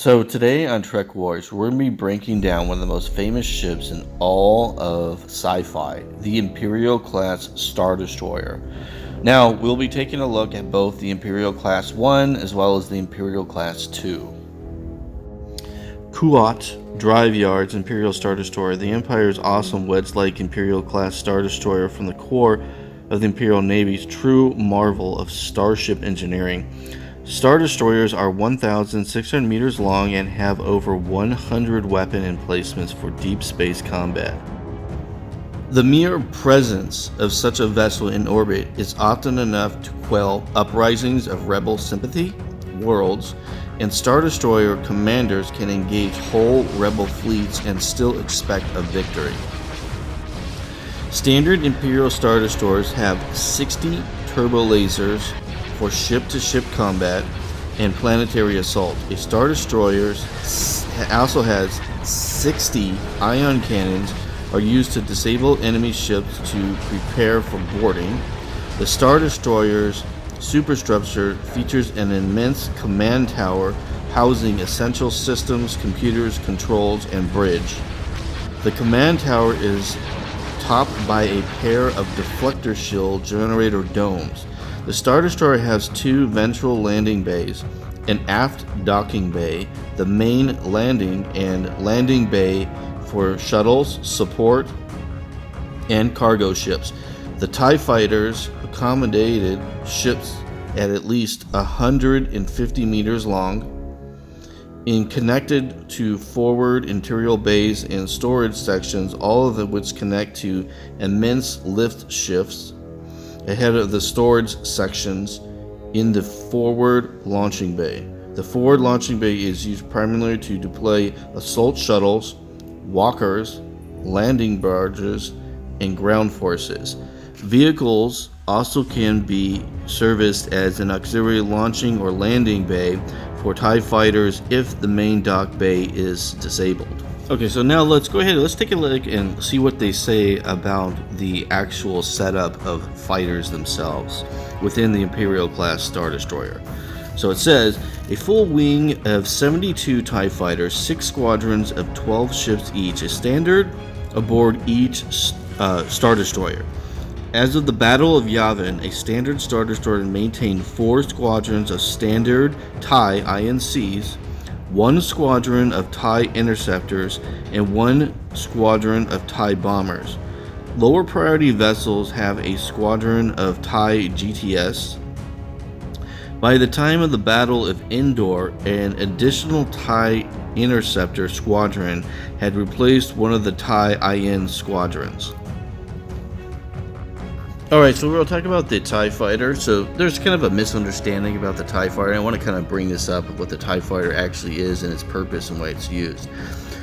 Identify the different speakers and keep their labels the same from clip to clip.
Speaker 1: So today on Trek Wars, we're going to be breaking down one of the most famous ships in all of sci-fi, the Imperial class Star Destroyer. Now, we'll be taking a look at both the Imperial class 1 as well as the Imperial class 2. Kuat Drive Yards Imperial Star Destroyer, the Empire's awesome wedge-like Imperial class Star Destroyer from the core of the Imperial Navy's true marvel of starship engineering. Star Destroyers are 1,600 meters long and have over 100 weapon emplacements for deep space combat. The mere presence of such a vessel in orbit is often enough to quell uprisings of rebel sympathy worlds, and Star Destroyer commanders can engage whole rebel fleets and still expect a victory. Standard Imperial Star Destroyers have 60 turbo lasers for ship-to-ship combat and planetary assault. A Star Destroyer also has 60 ion cannons are used to disable enemy ships to prepare for boarding. The Star Destroyer's superstructure features an immense command tower housing essential systems, computers, controls, and bridge. The command tower is topped by a pair of deflector shield generator domes. The Star Destroyer has two ventral landing bays, an aft docking bay, the main landing and landing bay for shuttles, support, and cargo ships. The TIE fighters accommodated ships at least 150 meters long and connected to forward interior bays and storage sections, all of which connect to immense lift shifts ahead of the storage sections in the forward launching bay. The forward launching bay is used primarily to deploy assault shuttles, walkers, landing barges, and ground forces. Vehicles also can be serviced as an auxiliary launching or landing bay for TIE fighters if the main dock bay is disabled. Okay, so now let's go ahead, let's take a look and see what they say about the actual setup of fighters themselves within the Imperial class Star Destroyer. So it says, a full wing of 72 TIE fighters, 6 squadrons of 12 ships each, is standard aboard each Star Destroyer. As of the Battle of Yavin, a standard Star Destroyer maintained 4 squadrons of standard TIE INCs, 1 squadron of TIE interceptors, and 1 squadron of TIE bombers. Lower priority vessels have a squadron of TIE GTS. By the time of the Battle of Endor, an additional TIE interceptor squadron had replaced one of the TIE IN squadrons. Alright, so we'll talk about the TIE Fighter. So there's kind of a misunderstanding about the TIE Fighter. I want to kind of bring this up, what the TIE Fighter actually is and its purpose and why it's used.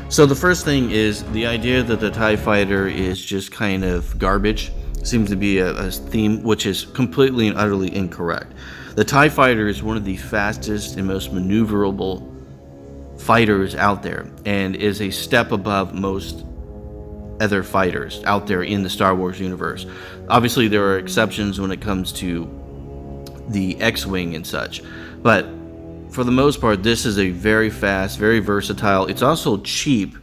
Speaker 1: So the first thing is the idea that the TIE Fighter is just kind of garbage seems to be a theme which is completely and utterly incorrect. The TIE Fighter is one of the fastest and most maneuverable fighters out there and is a step above most other fighters out there in the Star Wars universe. Obviously, there are exceptions when it comes to the X-Wing and such, but for the most part, this is a very fast, very versatile. It's also cheap,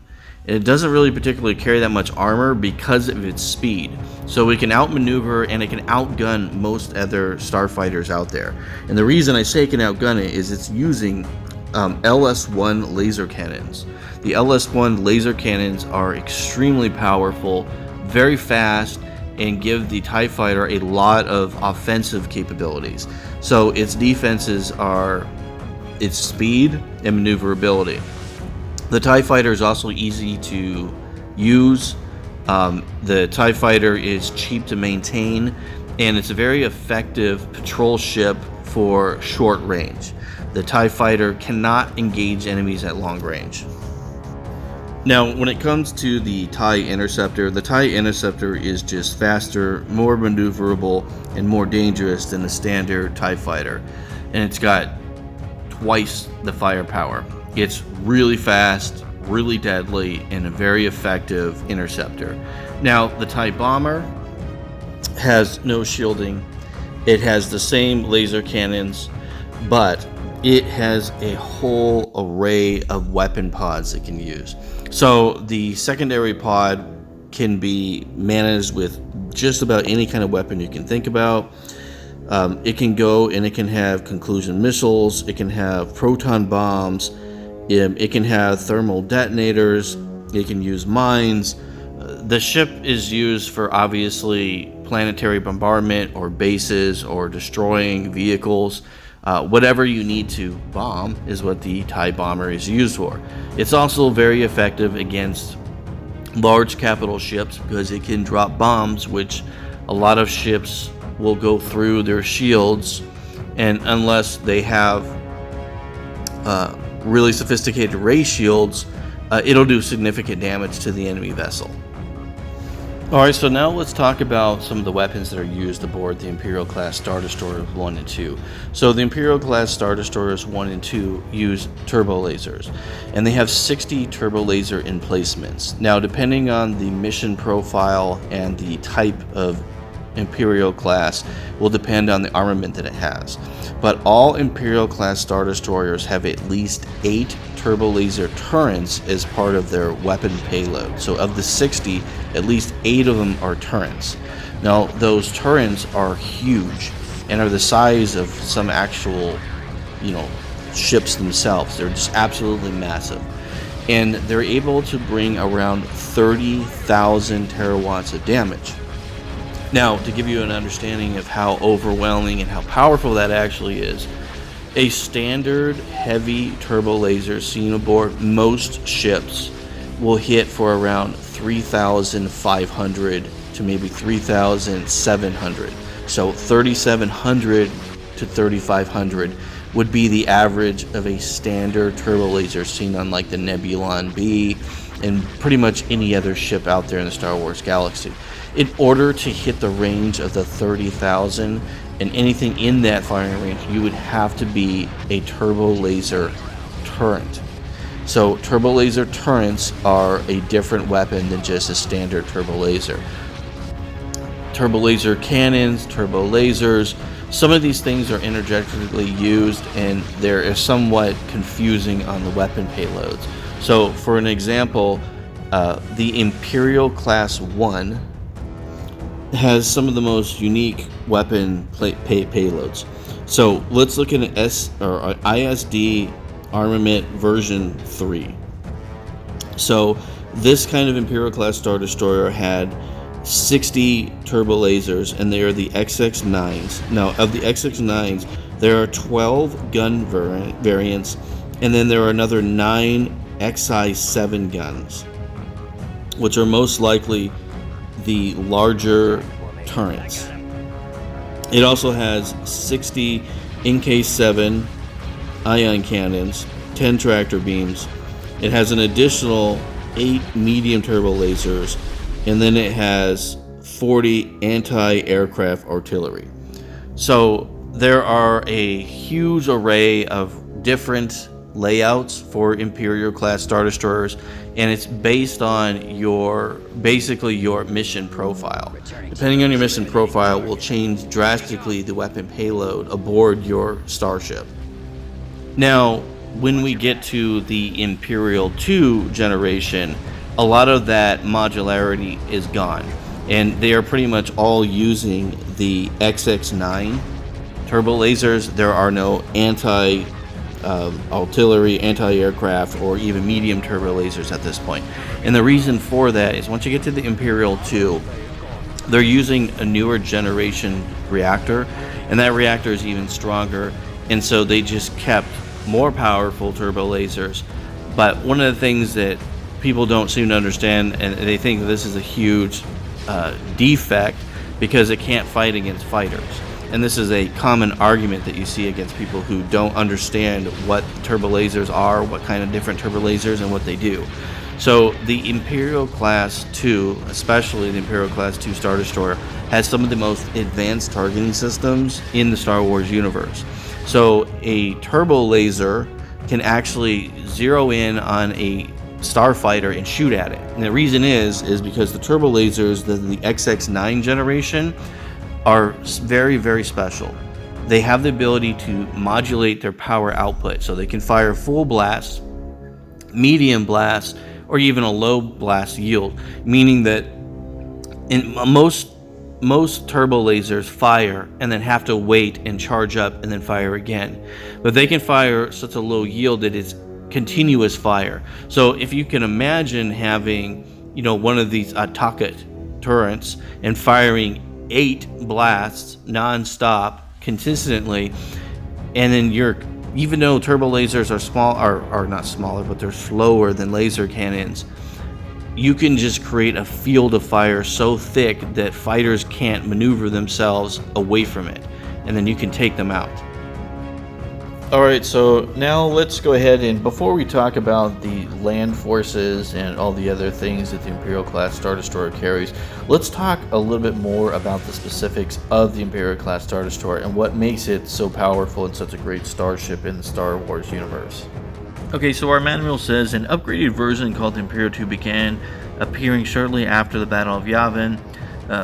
Speaker 1: and it doesn't really particularly carry that much armor because of its speed. So it can outmaneuver and it can outgun most other starfighters out there. And the reason I say it can outgun it is it's using LS-1 laser cannons. The LS-1 laser cannons are extremely powerful, very fast, and give the TIE Fighter a lot of offensive capabilities. So its defenses are its speed and maneuverability. The TIE Fighter is also easy to use. The TIE Fighter is cheap to maintain, and it's a very effective patrol ship for short range. The TIE Fighter cannot engage enemies at long range. Now, when it comes to the TIE Interceptor is just faster, more maneuverable, and more dangerous than the standard TIE Fighter. And it's got twice the firepower. It's really fast, really deadly, and a very effective interceptor. Now, the TIE Bomber has no shielding. It has the same laser cannons, but it has a whole array of weapon pods it can use. So the secondary pod can be managed with just about any kind of weapon you can think about. It can go and it can have conclusion missiles, it can have proton bombs, it can have thermal detonators, it can use mines. The ship is used for obviously planetary bombardment or bases or destroying vehicles. Whatever you need to bomb is what the TIE bomber is used for. It's also very effective against large capital ships because it can drop bombs, which a lot of ships will go through their shields, and unless they have really sophisticated ray shields, it'll do significant damage to the enemy vessel. Alright, so now let's talk about some of the weapons that are used aboard the Imperial class Star Destroyers 1 and 2. So the Imperial class Star Destroyers 1 and 2 use turbo lasers, and they have 60 turbo laser emplacements. Now, depending on the mission profile and the type of Imperial class will depend on the armament that it has. But all Imperial class Star Destroyers have at least 8 turbo laser turrets as part of their weapon payload. So of the 60, at least 8 of them are turrets. Now those turrets are huge and are the size of some actual, ships themselves. They're just absolutely massive. And they're able to bring around 30,000 terawatts of damage. Now, to give you an understanding of how overwhelming and how powerful that actually is, a standard heavy turbo laser seen aboard most ships will hit for around 3,500 to maybe 3,700. So 3,700 to 3,500 would be the average of a standard turbo laser seen on like the Nebulon B and pretty much any other ship out there in the Star Wars galaxy. In order to hit the range of the 30,000 and anything in that firing range, you would have to be a turbo laser turret. So turbo laser turrets are a different weapon than just a standard turbo laser. Turbo laser cannons, turbo lasers, some of these things are interchangeably used and they're somewhat confusing on the weapon payloads. So for an example, the Imperial Class 1 has some of the most unique weapon payloads. So let's look at an ISD armament version 3. So this kind of Imperial class Star Destroyer had 60 turbo lasers, and they are the XX9s. Now, of the XX9s, there are 12 gun variants, and then there are another 9 XI7 guns, which are most likely the larger turrets. It also has 60 NK7 ion cannons, 10 tractor beams. It has an additional 8 medium turbo lasers, and then it has 40 anti-aircraft artillery. So there are a huge array of different layouts for Imperial class Star Destroyers, and it's based on basically your mission profile. Depending on your mission profile will change drastically the weapon payload aboard your starship. Now, when we get to the Imperial 2 generation, a lot of that modularity is gone, and they are pretty much all using the XX9 turbo lasers. There are no artillery, anti-aircraft, or even medium turbo lasers at this point. And the reason for that is once you get to the Imperial 2, they're using a newer generation reactor, and that reactor is even stronger, and so they just kept more powerful turbo lasers. But one of the things that people don't seem to understand, and they think that this is a huge defect because it can't fight against fighters. And this is a common argument that you see against people who don't understand what turbo lasers are, what kind of different turbo lasers, and what they do. So the Imperial Class 2, especially the Imperial Class 2 Star Destroyer, has some of the most advanced targeting systems in the Star Wars universe. So a turbo laser can actually zero in on a starfighter and shoot at it. And the reason is because the turbo lasers, the XX9 generation, are very, very special. they have the ability to modulate their power output, so they can fire full blast, medium blast, or even a low blast yield, meaning that in most turbo lasers fire and then have to wait and charge up and then fire again, but they can fire such a low yield that it's continuous fire. So if you can imagine having, one of these Ataka turrets and firing 8 blasts non-stop consistently, and then even though turbo lasers are small, are not smaller, but they're slower than laser cannons, you can just create a field of fire so thick that fighters can't maneuver themselves away from it, and then you can take them out. Alright, so now let's go ahead, and before we talk about the land forces and all the other things that the Imperial class Star Destroyer carries, let's talk a little bit more about the specifics of the Imperial class Star Destroyer and what makes it so powerful and such a great starship in the Star Wars universe. Okay, so our manual says an upgraded version called the Imperial 2 began appearing shortly after the Battle of Yavin,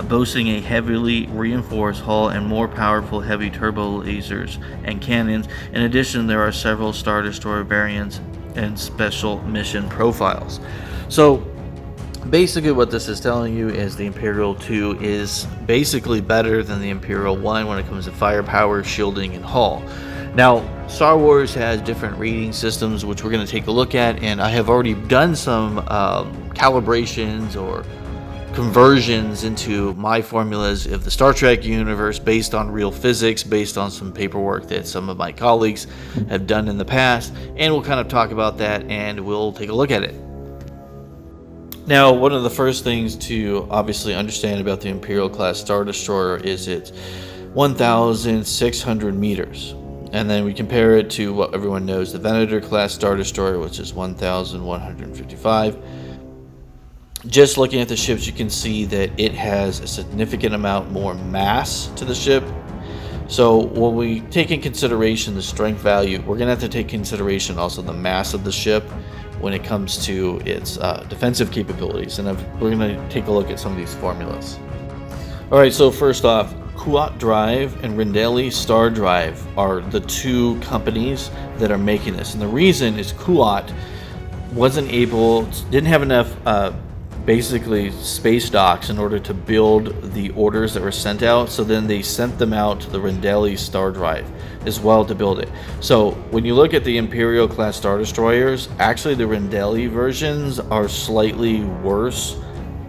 Speaker 1: boasting a heavily reinforced hull and more powerful heavy turbo lasers and cannons. In addition, there are several Star Destroyer variants and special mission profiles. So basically what this is telling you is the Imperial 2 is basically better than the Imperial 1 when it comes to firepower, shielding, and hull. Now, Star Wars has different rating systems, which we're going to take a look at, and I have already done some calibrations or conversions into my formulas of the Star Trek universe based on real physics, based on some paperwork that some of my colleagues have done in the past, and we'll kind of talk about that and we'll take a look at it. Now, one of the first things to obviously understand about the Imperial class Star Destroyer is it's 1,600 meters. And then we compare it to what everyone knows, the Venator class Star Destroyer, which is 1,155. Just looking at the ships, you can see that it has a significant amount more mass to the ship. So when we take in consideration the strength value, we're going to have to take consideration also the mass of the ship when it comes to its defensive capabilities. And we're going to take a look at some of these formulas. Alright, so first off, Kuat Drive and Rendeli Star Drive are the two companies that are making this. And the reason is Kuat didn't have enough basically space docks in order to build the orders that were sent out, so then they sent them out to the Rendeli Star Drive as well to build it. So when you look at the Imperial class Star Destroyers, actually the Rendeli versions are slightly worse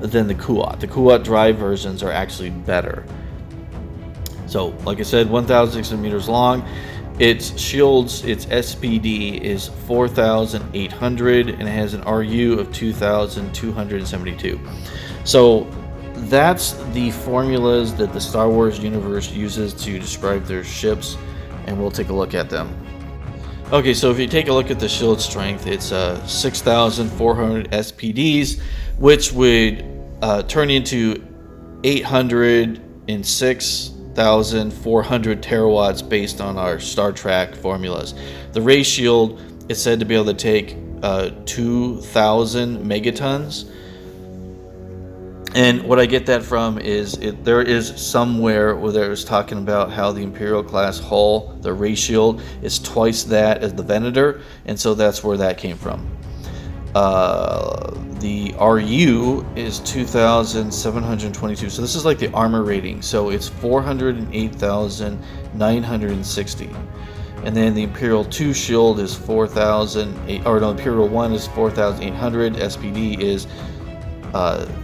Speaker 1: than the Kuat. The Kuat Drive versions are actually better. So like I said, 1,600 meters long. Its shields, its SPD is 4,800, and it has an RU of 2,272. So that's the formulas that the Star Wars universe uses to describe their ships, and we'll take a look at them. Okay, so if you take a look at the shield strength, it's 6,400 SPDs, which would turn into 806,400 terawatts based on our Star Trek formulas. The ray shield is said to be able to take 2,000 megatons. And what I get that from is there is somewhere where there's talking about how the Imperial class hull, the ray shield, is twice that as the Venator, and so that's where that came from. The RU is 2,722, so this is like the armor rating, so it's 408,960. And then the Imperial 2 shield is Imperial 1 is 4,800, SPD is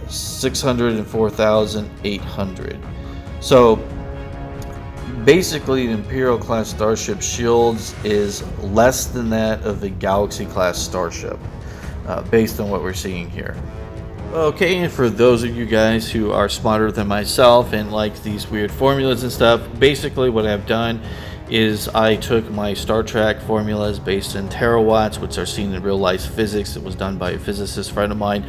Speaker 1: 604,800. So basically the Imperial class starship shields is less than that of the Galaxy class starship, based on what we're seeing here. Okay, and for those of you guys who are smarter than myself and like these weird formulas and stuff, basically what I've done is I took my Star Trek formulas based in terawatts, which are seen in real life physics. It was done by a physicist friend of mine.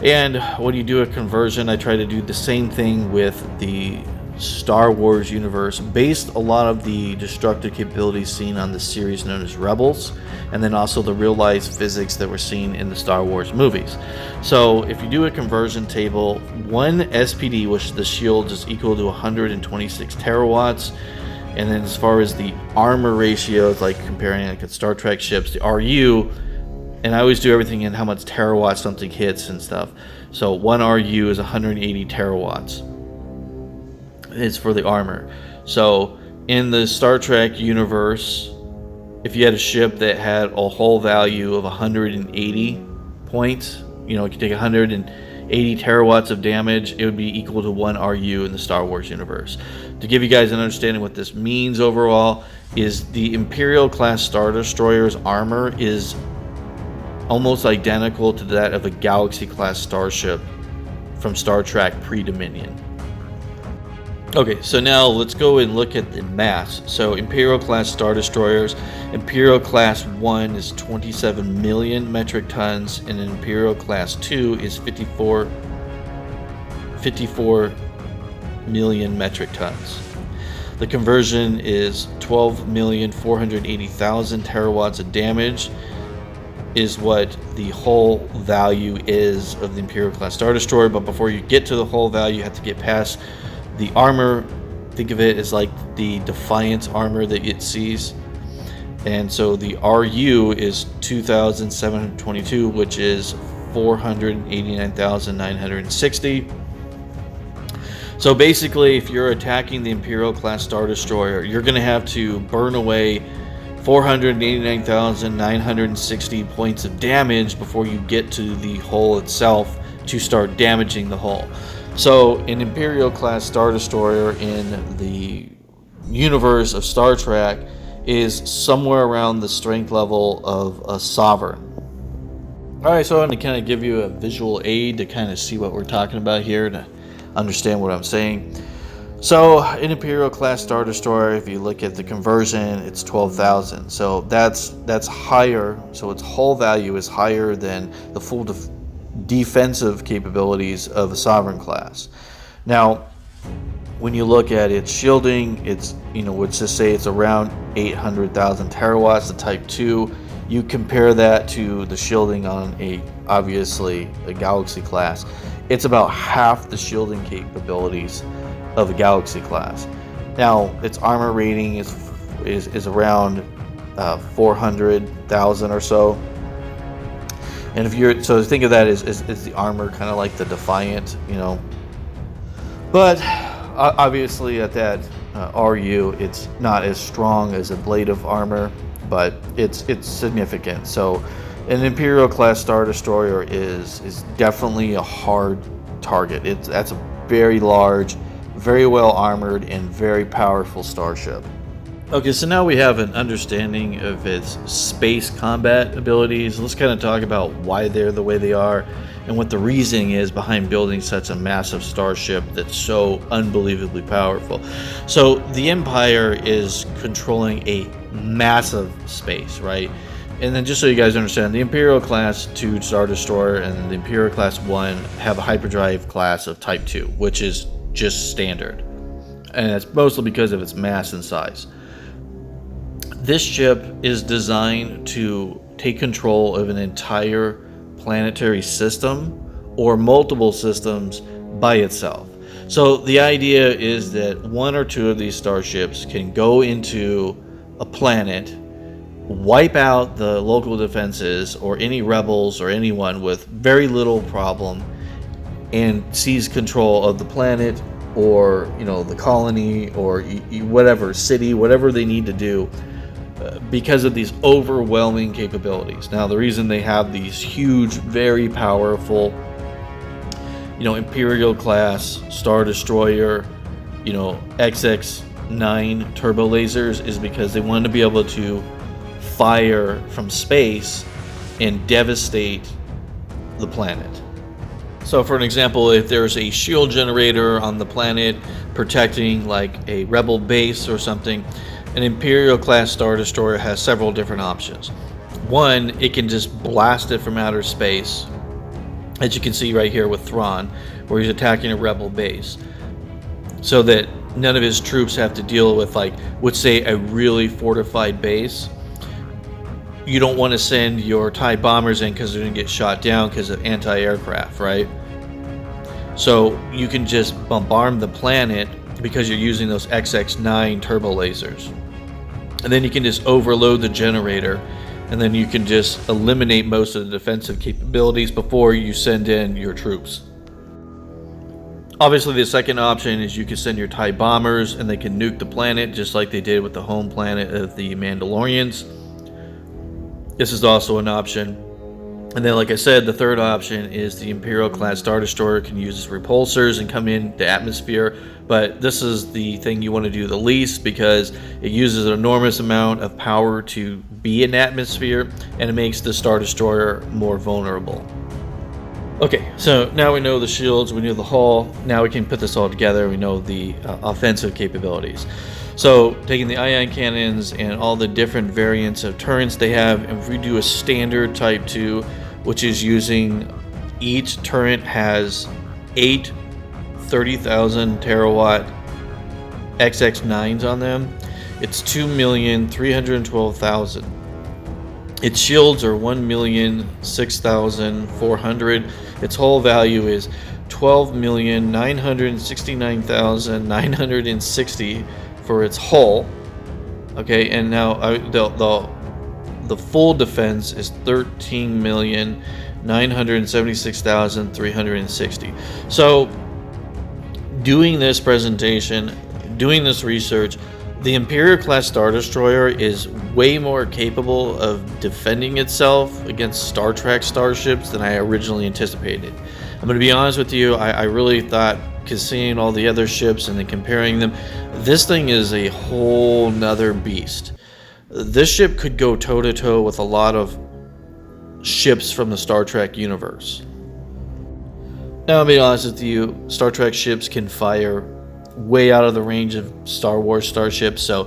Speaker 1: And when you do a conversion, I try to do the same thing with the Star Wars universe, based a lot of the destructive capabilities seen on the series known as Rebels, and then also the real life physics that were seen in the Star Wars movies. So if you do a conversion table, one SPD, which the shield is equal to 126 terawatts, And then as far as the armor ratios, like comparing like Star Trek ships, the RU, and I always do everything in how much terawatts something hits and stuff. So 1 RU is 180 terawatts. It's for the armor. So in the Star Trek universe, if you had a ship that had a hull value of 180 points, you know, it could take 180 terawatts of damage, it would be equal to 1 RU in the Star Wars universe. To give you guys an understanding what this means overall, is the Imperial class Star Destroyer's armor is almost identical to that of a Galaxy class starship from Star Trek pre-Dominion. Okay, so now let's go and look at the mass. So Imperial class Star Destroyers, Imperial class 1 is 27 million metric tons, and Imperial class 2 is 54 million metric tons. The conversion is 12,480,000 terawatts of damage is what the hull value is of the Imperial class Star Destroyer. But before you get to the hull value, you have to get past the armor. Think of it as like the Defiance armor that it sees. And so the RU is 2,722, which is 489,960. So basically, if you're attacking the Imperial class Star Destroyer, you're going to have to burn away 489,960 points of damage before you get to the hull itself to start damaging the hull. So an Imperial class Star Destroyer in the universe of Star Trek is somewhere around the strength level of a Sovereign. Alright, so I'm going to kind of give you a visual aid to kind of see what we're talking about here, to understand what I'm saying. So an Imperial class Star Destroyer, if you look at the conversion, it's 12,000. So that's higher. So its hull value is higher than the full defensive capabilities of a Sovereign class. Now, when you look at its shielding, it's, you know, let's just say it's around 800,000 terawatts, the Type 2. You compare that to the shielding on obviously a Galaxy class. It's about half the shielding capabilities of a Galaxy class. Now, its armor rating is around 400,000 or so. And if you're, so think of that as the armor, kind of like the Defiant, you know. But obviously at that RU, it's not as strong as a Blade of Armor, but it's significant. So an Imperial class Star Destroyer is definitely a hard target. That's a very large, very well armored, and very powerful starship. Okay, so now we have an understanding of its space combat abilities. Let's kind of talk about why they're the way they are and what the reasoning is behind building such a massive starship that's so unbelievably powerful. So the Empire is controlling a massive space, right? And then just so you guys understand, the Imperial class 2 Star Destroyer and the Imperial class 1 have a hyperdrive class of Type 2, which is just standard. And that's mostly because of its mass and size. This ship is designed to take control of an entire planetary system or multiple systems by itself. So the idea is that one or two of these starships can go into a planet, wipe out the local defenses or any rebels or anyone with very little problem, and seize control of the planet or, you know, the colony or whatever city, whatever they need to do, because of these overwhelming capabilities. Now, the reason they have these huge, very powerful, you know, Imperial class Star Destroyer, you know, XX-9 turbo lasers is because they wanted to be able to fire from space and devastate the planet. So for an example, if there's a shield generator on the planet protecting like a rebel base or something, an Imperial class Star Destroyer has several different options. One, it can just blast it from outer space, as you can see right here with Thrawn, where he's attacking a rebel base, so that none of his troops have to deal with, like, let's say a really fortified base. You don't want to send your TIE bombers in because they're going to get shot down because of anti-aircraft, right? So you can just bombard the planet because you're using those XX9 turbo lasers. And then you can just overload the generator, and then you can just eliminate most of the defensive capabilities before you send in your troops. Obviously, the second option is you can send your TIE bombers, and they can nuke the planet just like they did with the home planet of the Mandalorians. This is also an option. And then, like I said, the third option is the Imperial class Star Destroyer can use its repulsors and come in the atmosphere, but this is the thing you want to do the least because it uses an enormous amount of power to be in atmosphere, and it makes the Star Destroyer more vulnerable. Okay, so now we know the shields, we know the hull, now we can put this all together, we know the offensive capabilities. So, taking the ion cannons and all the different variants of turrets they have, and if we do a standard Type 2, which is using, each turret has 8 30,000 terawatt XX9s on them, it's 2,312,000. Its shields are 1,006,400. Its hull value is 12,969,960 for its hull. Okay, and now the full defense is 13,976,360. So, doing this presentation, doing this research, the Imperial class Star Destroyer is way more capable of defending itself against Star Trek starships than I originally anticipated. I'm going to be honest with you, I really thought, because seeing all the other ships and then comparing them, this thing is a whole nother beast. This ship could go toe-to-toe with a lot of ships from the Star Trek universe. Now, I'll be honest with you, Star Trek ships can fire way out of the range of Star Wars starships, so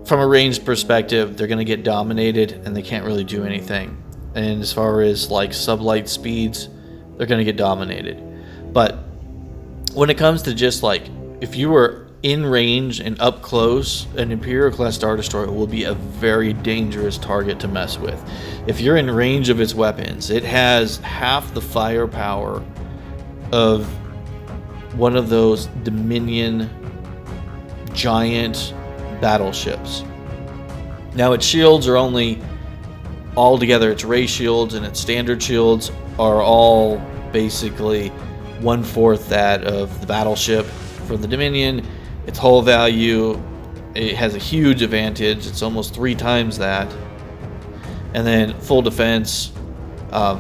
Speaker 1: from a range perspective, they're going to get dominated and they can't really do anything. And as far as like sublight speeds, they're going to get dominated. But when it comes to just like, if you were in range and up close, an Imperial class Star Destroyer will be a very dangerous target to mess with. If you're in range of its weapons, it has half the firepower of one of those Dominion giant battleships. Now, its shields are only, all together, its ray shields and its standard shields are all basically 1/4 that of the battleship for the Dominion. Its hull value, it has a huge advantage. It's almost 3 times that. And then full defense,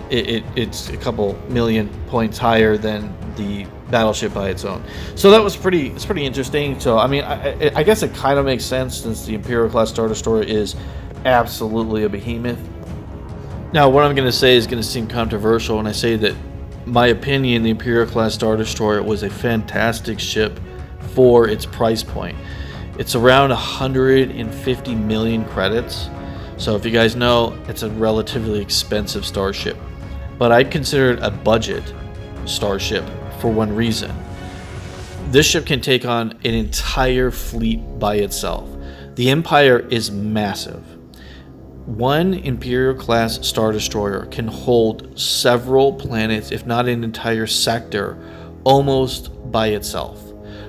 Speaker 1: it's a couple million points higher than the battleship by its own. So that was pretty interesting. So I mean, I guess it kind of makes sense since the Imperial class Star Destroyer is absolutely a behemoth. Now, what I'm going to say is going to seem controversial when I say that, my opinion, the Imperial class Star Destroyer was a fantastic ship for its price point. It's around 150 million credits. So if you guys know, it's a relatively expensive starship. But I'd consider it a budget starship for one reason. This ship can take on an entire fleet by itself. The Empire is massive. One Imperial class Star Destroyer can hold several planets, if not an entire sector, almost by itself.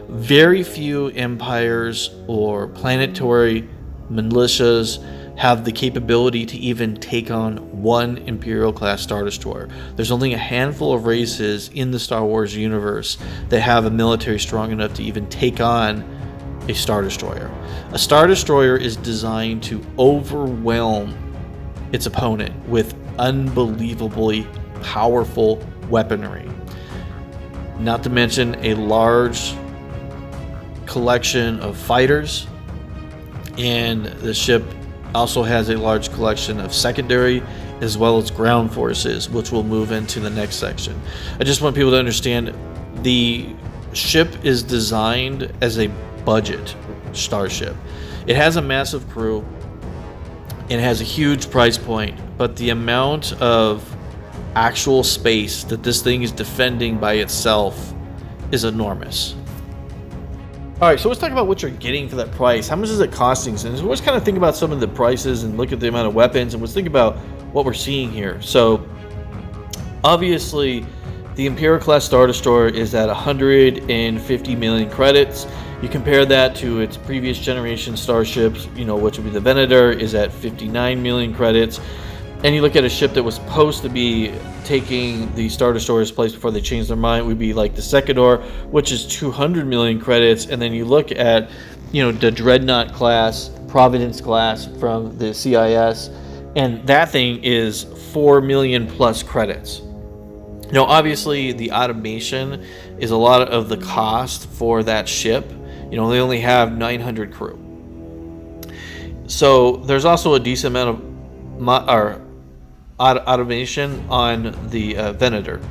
Speaker 1: Very few empires or planetary militias have the capability to even take on one Imperial class Star Destroyer. There's only a handful of races in the Star Wars universe that have a military strong enough to even take on a Star Destroyer. A Star Destroyer is designed to overwhelm its opponent with unbelievably powerful weaponry. Not to mention a large collection of fighters, and the ship also has a large collection of secondary as well as ground forces, which we'll move into the next section. I just want people to understand the ship is designed as a budget starship. It has a massive crew, it has a huge price point, but the amount of actual space that this thing is defending by itself is enormous. Alright, so let's talk about what you're getting for that price. How much is it costing? So let's kind of think about some of the prices and look at the amount of weapons, and let's think about what we're seeing here. So, obviously, the Imperial class Star Destroyer is at 150 million credits. You compare that to its previous generation starships, which would be the Venator, is at 59 million credits. And you look at a ship that was supposed to be taking the Star Destroyer's place before they changed their mind, would be like the Secador, which is 200 million credits. And then you look at, the Dreadnought class, Providence class from the CIS, and that thing is 4 million plus credits. Now, obviously, the automation is a lot of the cost for that ship. They only have 900 crew. So there's also a decent amount of automation on the Venator.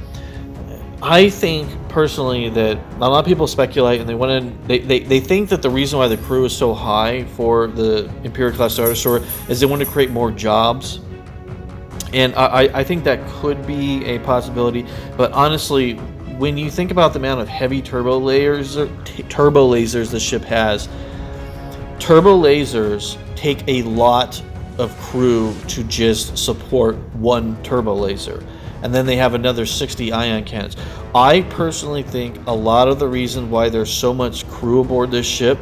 Speaker 1: I think personally that a lot of people speculate and they think that the reason why the crew is so high for the Imperial class Star Destroyer is they want to create more jobs. And I think that could be a possibility, but honestly, when you think about the amount of heavy turbo lasers the ship has, turbo lasers take a lot of crew to just support one turbo laser, and then they have another 60 ion cannons. I personally think a lot of the reason why there's so much crew aboard this ship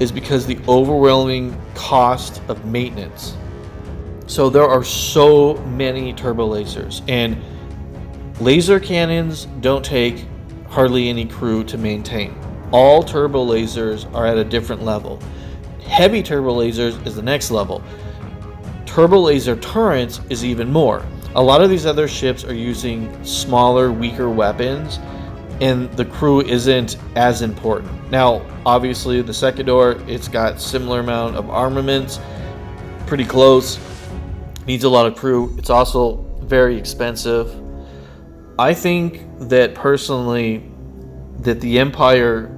Speaker 1: is because the overwhelming cost of maintenance. So there are so many turbo lasers, and laser cannons don't take hardly any crew to maintain. All turbo lasers are at a different level. Heavy turbo lasers is the next level. Turbo laser turrets is even more. A lot of these other ships are using smaller, weaker weapons, and the crew isn't as important. Now, obviously, the Secador, it's got similar amount of armaments, pretty close. Needs a lot of crew. It's also very expensive. I think that personally that the Empire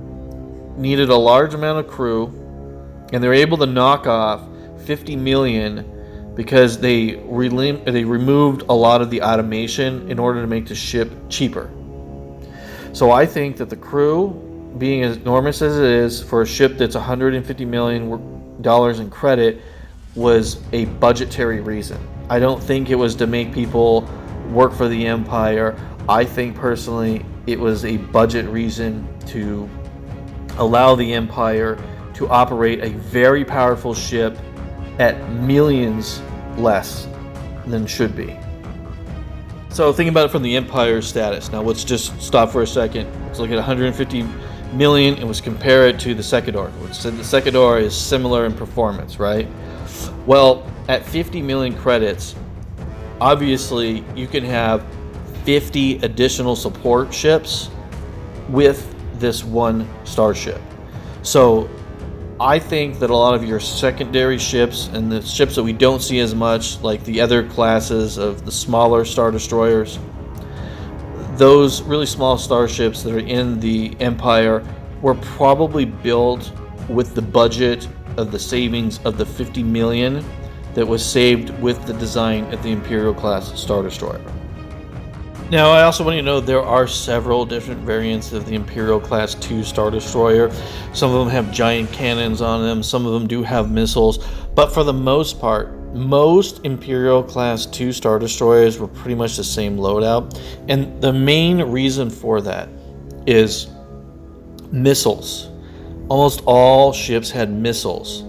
Speaker 1: needed a large amount of crew, and they're able to knock off 50 million because they removed a lot of the automation in order to make the ship cheaper. So I think that the crew, being as enormous as it is for a ship that's $150 million in credit, was a budgetary reason. I don't think it was to make people work for the Empire. I think personally it was a budget reason to allow the Empire to operate a very powerful ship at millions less than should be. So think about it from the Empire's status. Now let's just stop for a second. Let's look at 150 million and let's compare it to the Secador. Which said the Secador is similar in performance, right? Well, at 50 million credits, obviously you can have 50 additional support ships with this one starship. So I think that a lot of your secondary ships and the ships that we don't see as much, like the other classes of the smaller Star Destroyers, those really small starships that are in the Empire were probably built with the budget of the savings of the 50 million that was saved with the design of the Imperial class Star Destroyer. Now, I also want you to know there are several different variants of the Imperial class 2 Star Destroyer. Some of them have giant cannons on them, some of them do have missiles, but for the most part, most Imperial class 2 Star Destroyers were pretty much the same loadout, and the main reason for that is missiles. Almost all ships had missiles.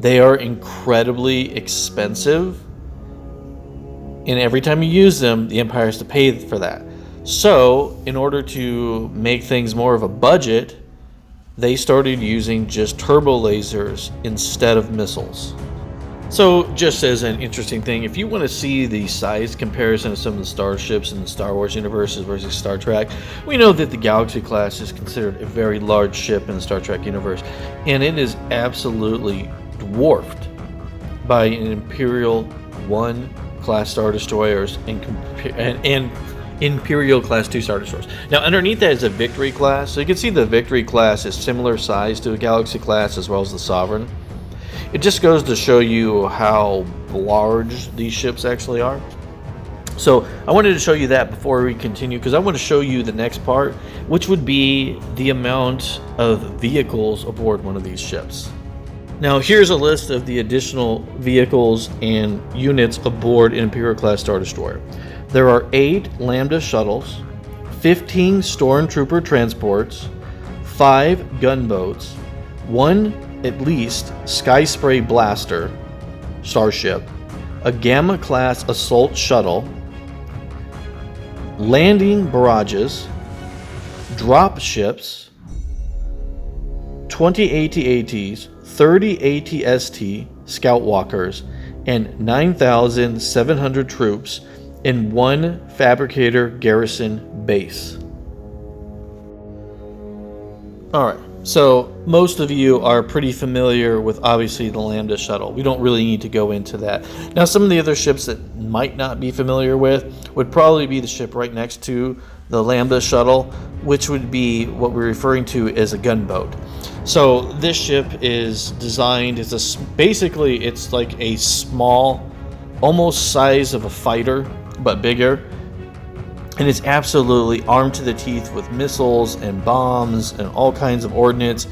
Speaker 1: They are incredibly expensive, and every time you use them, the Empire has to pay for that. So, in order to make things more of a budget, they started using just turbo lasers instead of missiles. So, just as an interesting thing, if you want to see the size comparison of some of the starships in the Star Wars universe versus Star Trek, we know that the Galaxy class is considered a very large ship in the Star Trek universe, and it is absolutely dwarfed by an Imperial 1 class Star Destroyers and Imperial class 2 Star Destroyers. Now, underneath that is a Victory class, so you can see the Victory class is similar size to a Galaxy class as well as the Sovereign. It just goes to show you how large these ships actually are. So I wanted to show you that before we continue, because I want to show you the next part, which would be the amount of vehicles aboard one of these ships. Now here's a list of the additional vehicles and units aboard an Imperial class Star Destroyer. There are 8 Lambda shuttles, 15 Stormtrooper transports, 5 gunboats, one at least Sky Spray blaster starship, a Gamma class assault shuttle, landing barrages, drop ships, 20 AT-ATs, 30 AT-ST scout walkers, and 9,700 troops in one fabricator garrison base. Alright, so most of you are pretty familiar with obviously the Lambda shuttle. We don't really need to go into that. Now, some of the other ships that might not be familiar with would probably be the ship right next to the Lambda shuttle, which would be what we're referring to as a gunboat. So this ship is designed as basically it's like a small, almost size of a fighter, but bigger. And it's absolutely armed to the teeth with missiles and bombs and all kinds of ordnance.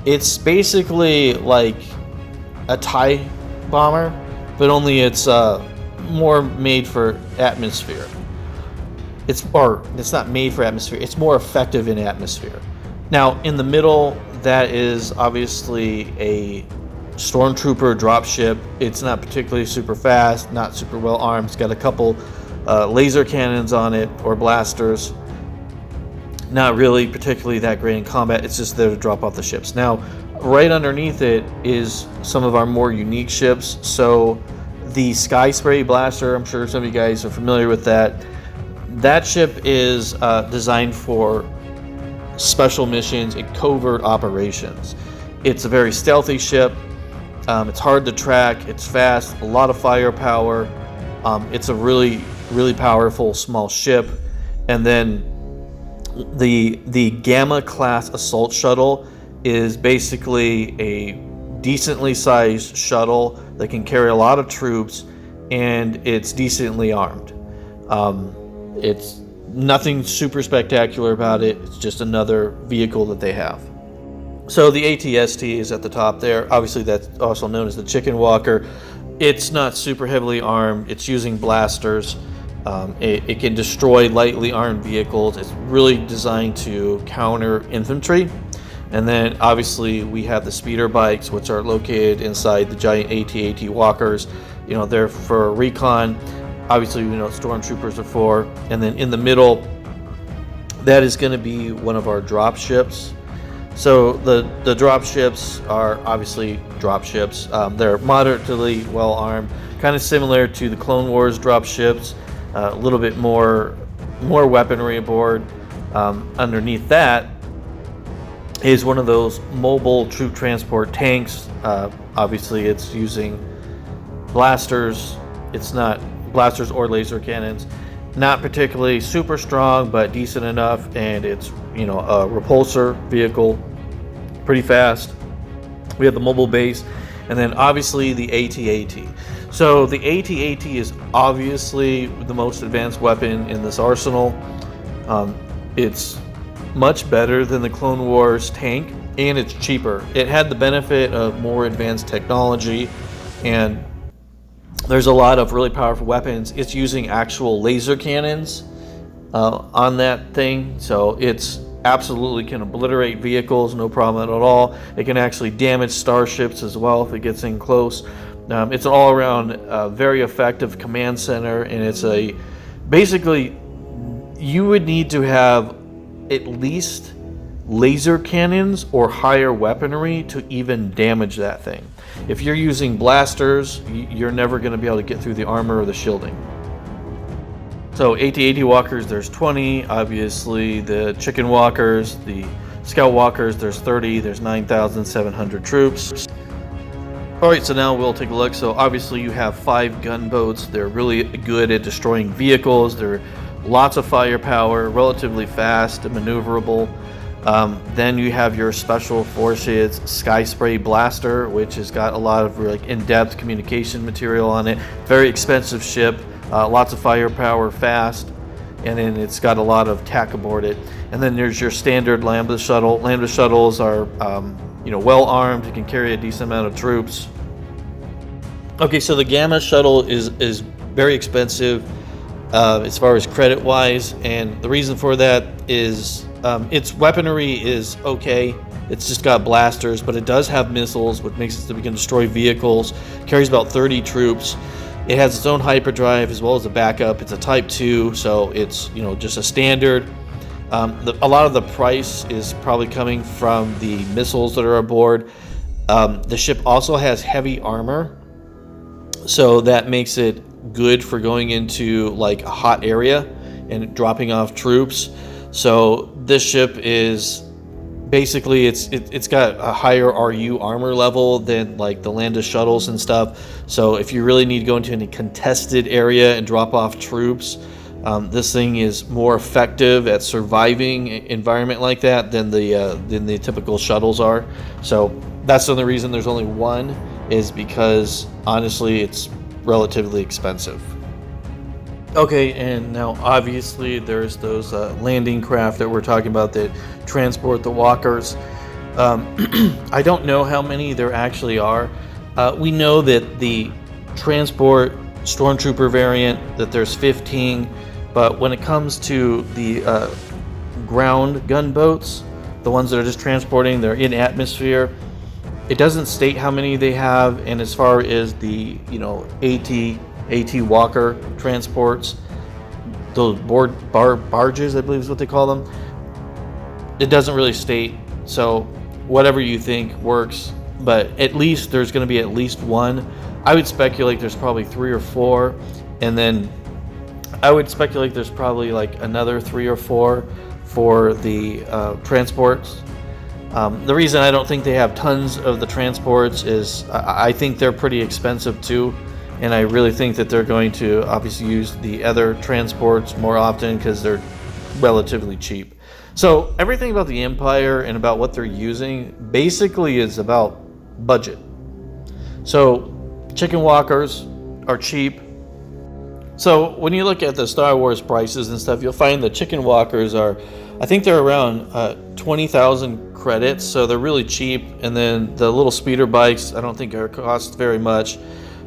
Speaker 1: It's basically like a TIE bomber, but only it's more made for atmosphere. It's not made for atmosphere. It's more effective in atmosphere. Now, in the middle, that is obviously a stormtrooper dropship. It's not particularly super fast, not super well armed. It's got a couple laser cannons on it, or blasters. Not really particularly that great in combat. It's just there to drop off the ships. Now, right underneath it is some of our more unique ships. So the Sky Spray blaster, I'm sure some of you guys are familiar with that. That ship is designed for special missions and covert operations. It's a very stealthy ship. It's hard to track. It's fast. A lot of firepower. It's a really powerful small ship. And then the Gamma class assault shuttle is basically a decently sized shuttle that can carry a lot of troops, and it's decently armed. It's nothing super spectacular about it. It's just another vehicle that they have. So the AT-ST is at the top there. Obviously, that's also known as the Chicken Walker. It's not super heavily armed. It's using blasters. It can destroy lightly armed vehicles. It's really designed to counter infantry. And then obviously we have the speeder bikes, which are located inside the giant AT-AT walkers. You know, they're for recon. Obviously, we know what stormtroopers are for. And then in the middle, that is going to be one of our drop ships. So the drop ships are obviously drop ships. They're moderately well armed, kind of similar to the Clone Wars drop ships. A little bit more weaponry aboard. Underneath that is one of those mobile troop transport tanks. Obviously, it's using blasters. It's not blasters or laser cannons. Not particularly super strong, but decent enough. And it's, you know, a repulsor vehicle, pretty fast. We have the mobile base, and then obviously the AT-AT. So the AT-AT is obviously the most advanced weapon in this arsenal. It's much better than the Clone Wars tank, and it's cheaper. It had the benefit of more advanced technology, and there's a lot of really powerful weapons. It's using actual laser cannons on that thing, so it's absolutely can obliterate vehicles, no problem at all. It can actually damage starships as well if it gets in close. It's an all-around very effective command center, and it's basically you would need to have at least laser cannons or higher weaponry to even damage that thing. If you're using blasters, you're never going to be able to get through the armor or the shielding. So AT-AT walkers, there's 20. Obviously, the Chicken Walkers, the Scout Walkers, there's 30. There's 9,700 troops. Alright, so now we'll take a look. So obviously you have 5 gunboats. They're really good at destroying vehicles. They're lots of firepower, relatively fast and maneuverable. Then you have your Special Forces Sky Spray Blaster, which has got a lot of like in-depth communication material on it. Very expensive ship, lots of firepower, fast, and then it's got a lot of tack aboard it. And then there's your standard Lambda shuttle. Lambda shuttles are well armed. It can carry a decent amount of troops. Okay, so the Gamma shuttle is very expensive as far as credit wise, and the reason for that is its weaponry is okay. It's just got blasters, but it does have missiles, which makes it so we can destroy vehicles. Carries about 30 troops. It has its own hyperdrive as well as a backup. It's a Type 2, so it's just a standard. A lot of the price is probably coming from the missiles that are aboard. The ship also has heavy armor, so that makes it good for going into like a hot area and dropping off troops. So this ship is basically it's got a higher RU armor level than like the Landis shuttles and stuff. So if you really need to go into any contested area and drop off troops, this thing is more effective at surviving an environment like that than the typical shuttles are. So that's the only reason there's only one, is because honestly it's relatively expensive. Okay, and now obviously there's those landing craft that we're talking about that transport the walkers. I don't know how many there actually are. We know that the transport stormtrooper variant, that there's 15, but when it comes to the ground gunboats, the ones that are just transporting, they're in atmosphere, it doesn't state how many they have. And as far as the AT Walker transports, those barges, I believe is what they call them, it doesn't really state. So whatever you think works, but at least there's going to be at least one. I would speculate there's probably 3 or 4, and then I would speculate there's probably like another 3 or 4 for the transports. The reason I don't think they have tons of the transports is I think they're pretty expensive too. And I really think that they're going to obviously use the other transports more often because they're relatively cheap. So everything about the Empire and about what they're using basically is about budget. So chicken walkers are cheap. So when you look at the Star Wars prices and stuff, you'll find the chicken walkers are, I think they're around 20,000 credits. So they're really cheap. And then the little speeder bikes, I don't think cost very much.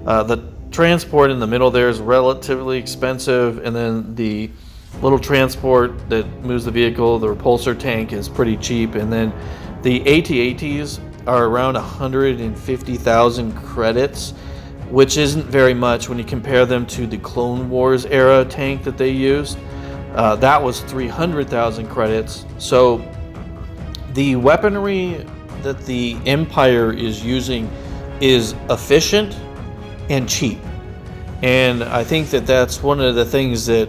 Speaker 1: The transport in the middle there is relatively expensive, and then the little transport that moves the vehicle, the repulsor tank, is pretty cheap. And then the AT-ATs are around 150,000 credits, which isn't very much when you compare them to the Clone Wars era tank that they used. That was 300,000 credits. So the weaponry that the Empire is using is efficient and cheap. And I think that that's one of the things that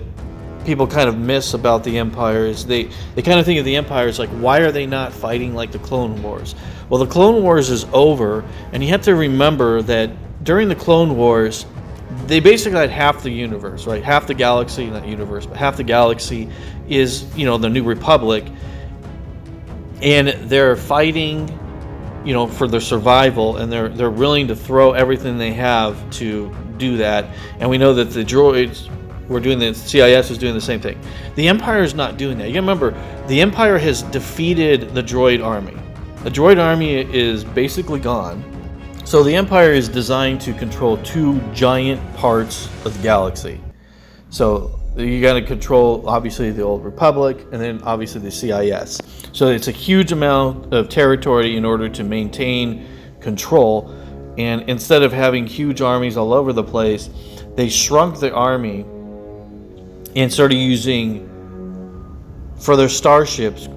Speaker 1: people kind of miss about the Empire, is they kind of think of the Empire as like, why are they not fighting like the Clone Wars? Well, the Clone Wars is over, and you have to remember that during the Clone Wars, they basically had half the universe, right? Half the galaxy, not universe, but half the galaxy is, the New Republic. And they're fighting, for their survival, and they're willing to throw everything they have to do that. And we know that the droids were doing the CIS was doing the same thing. The Empire is not doing that. You gotta remember, the Empire has defeated the droid army. The droid army is basically gone. So the Empire is designed to control 2 giant parts of the galaxy. So you got to control, obviously, the Old Republic, and then obviously the CIS. So it's a huge amount of territory in order to maintain control. And instead of having huge armies all over the place, they shrunk the army and started using, for their starships,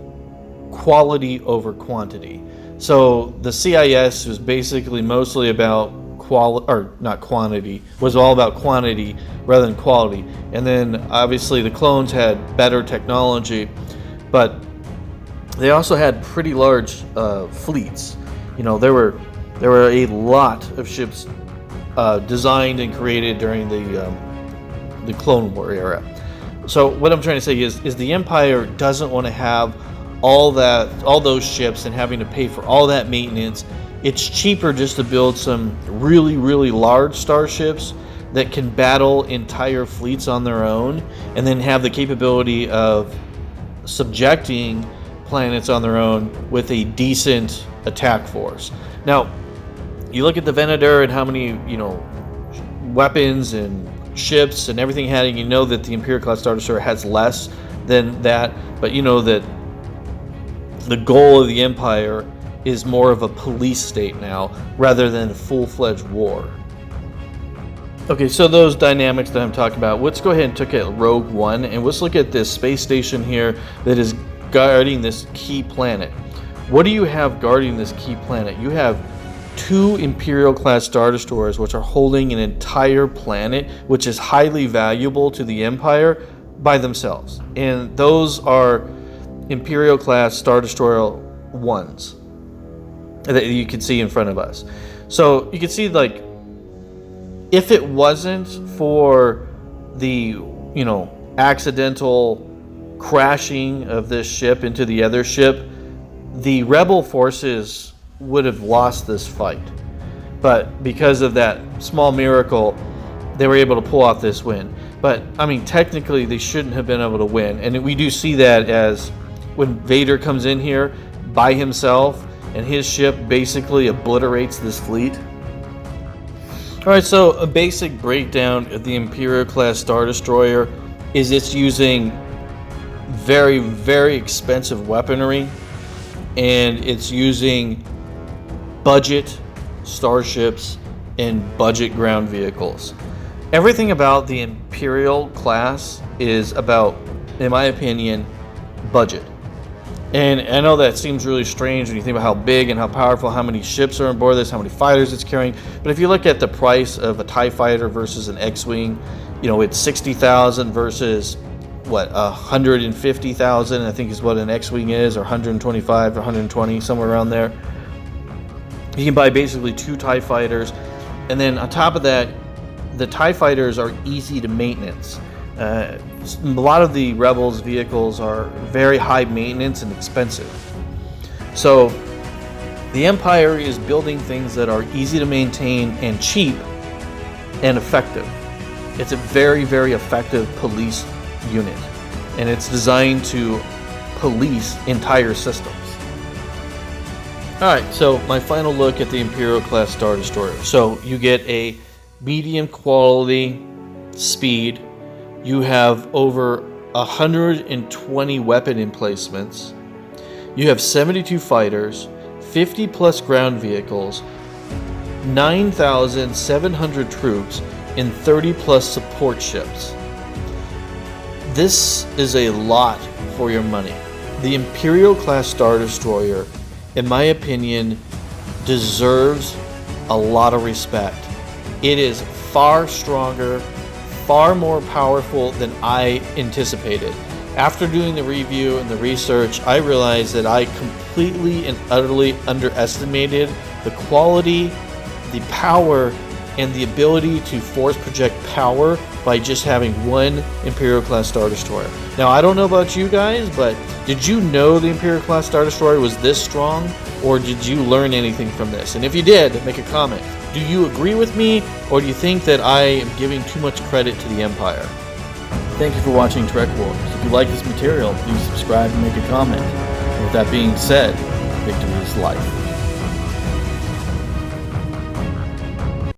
Speaker 1: quality over quantity. So the CIS was basically mostly about quantity, was all about quantity rather than quality. And then obviously the clones had better technology, but they also had pretty large fleets. There were a lot of ships designed and created during the Clone War era. So what I'm trying to say is the Empire doesn't want to have all those ships and having to pay for all that maintenance. It's cheaper just to build some really, really large starships that can battle entire fleets on their own, and then have the capability of subjecting planets on their own with a decent attack force. Now, you look at the Venator and how many, weapons and ships and everything had, and you know that the Imperial class Star Destroyer has less than that, but you know that the goal of the Empire is more of a police state now rather than a full-fledged war. Okay, so those dynamics that I'm talking about, let's go ahead and look at Rogue One, and let's look at this space station here that is guarding this key planet. What do you have guarding this key planet? You have 2 Imperial-class Star Destroyers, which are holding an entire planet, which is highly valuable to the Empire by themselves. And those are Imperial-class Star Destroyer 1s that you can see in front of us. So you can see, like, if it wasn't for the, accidental crashing of this ship into the other ship, the rebel forces would have lost this fight. But because of that small miracle, they were able to pull off this win. But, I mean, technically they shouldn't have been able to win. And we do see that as when Vader comes in here by himself and his ship basically obliterates this fleet. Alright, so a basic breakdown of the Imperial-class Star Destroyer is it's using very, very expensive weaponry, and it's using budget starships and budget ground vehicles. Everything about the Imperial class is about, in my opinion, budget. And I know that seems really strange when you think about how big and how powerful, how many ships are on board this, how many fighters it's carrying. But if you look at the price of a TIE fighter versus an X-Wing, it's $60,000 versus, $150,000, I think is what an X-Wing is, or 125 or 120, somewhere around there. You can buy basically 2 TIE fighters. And then on top of that, the TIE fighters are easy to maintenance. A lot of the Rebels vehicles are very high maintenance and expensive. So the Empire is building things that are easy to maintain and cheap and effective. It's a very, very effective police unit, and it's designed to police entire systems. Alright, so my final look at the Imperial class Star Destroyer. So you get a medium quality speed. You have over 120 weapon emplacements. You have 72 fighters, 50 plus ground vehicles, 9,700 troops, and 30 plus support ships. This is a lot for your money. The Imperial class Star Destroyer, in my opinion, deserves a lot of respect. It is far stronger, far more powerful than I anticipated. After doing the review and the research, I realized that I completely and utterly underestimated the quality, the power, and the ability to force project power by just having one Imperial class Star Destroyer. Now, I don't know about you guys, but did you know the Imperial class Star Destroyer was this strong, or did you learn anything from this? And if you did, make a comment. Do you agree with me, or do you think that I am giving too much credit to the Empire? Thank you for watching Trek Wars. If you like this material, please subscribe and make a comment. And with that being said, victory is life.